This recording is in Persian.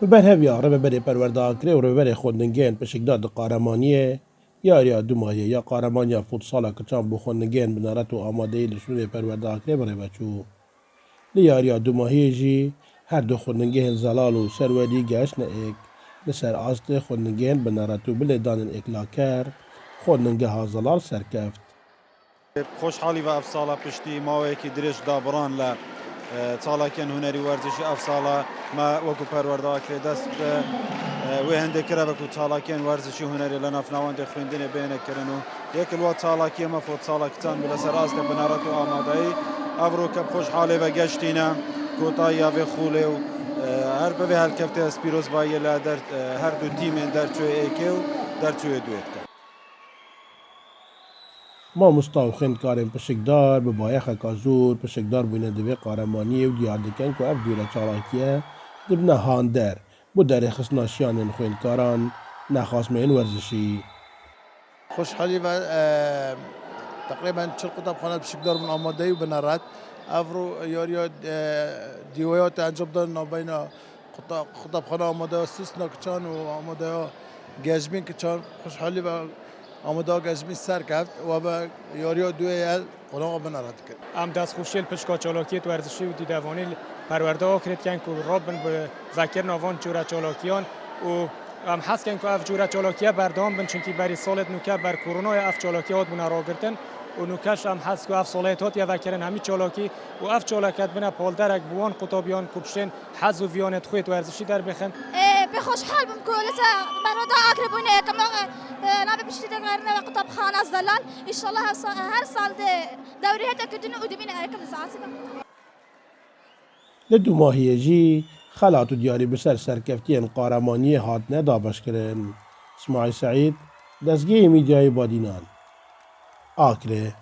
ببر هفیا رو ببری پروردگاری و رو ببری خودنگین پشکداد قهرمانیه یا دو ماهی یا قهرمانی یا فوتسال کچان بو خودنگین بنارت و آماده لشون پروردگاری بره بچو لیاریا دو ماهی جی هر دو خودنگین زلال و سرودی گشت ایک لسر آست خودنگین بنارت و بله دانن اکلاکر خودنگه ها زلال سرکفت خوشحالی و افسالا پشتی ماوەیەکی درێژ دابڕان لە چاڵاکیان هونەری وەرزشی ئەفساڵە ما وەکو پەروەردەکرێ دەست بە وێ هەندێکرا بەکو چاڵاکیان وەرزشی هونەری لە نافناوەندی خوێندنێ بێنەکردن و یەکلوە چاڵاکی ئەمە فۆ چاڵاکتان بە لەسەر ئاستە بنارەت و ئامادایی ئەڤڕۆکە خۆشحاڵێ بە گەشتینە کۆتایی یاێ خوڵێ و هەر بەوێ هەرکەفتە ئەسپیرۆزبایە لە هەردوو تیمێن دەرچوێ ئێکێ و دەرچوێ دوێتکە ما مستوخین کاریم پشکدار به بایخ کازور پشکدار بوینه دوی قهرمانی و دیار دکن که اف دوره چالاکیه دبنه هاندر بو در خصناشیان خوینکاران نخاسمین ورزشی خوشحالی و تقریبا 40 قطبخانه بشکدار من آماده و بنرد افرو یاریا دیویات انجام دادن نابین قطبخانه آماده سوسنا کچان و آماده گزمین کچان خوشحالی و آماده گزمین سر کرد و به یاریا دویل قناق بنرد کرد ام دست خوشیل پشکا چالاکیت ورزشی و دیدوانی پرورده کرد کن که رابن به ذکر نوان جورا چالاکیان و ام حس کن که اف جورا چالاکیه بردام بن چونکی بری سالت نوکه بر کرونا اف چالاکیات بنا را گرتن و نوکش ام حس که اف سالتات یا وکرن همی چالاکی و اف چالاکیت بنا پالدرک بوان قطابیان کبشن حز و ویانت خویت ورزشی در بخن به خوشحال بم كولسا بردا اقربونه كما نابي بشتي غيرنا قطب خانه زلال ان شاء الله هر سال دوري هتا كدنا ودبينا كم ساعه لدو ماهی جی خلات و دیاری بسر سرکفتین قهرمانی هات ندابش کرن اسماعیل سعید دزگی میدیای بادینان آکره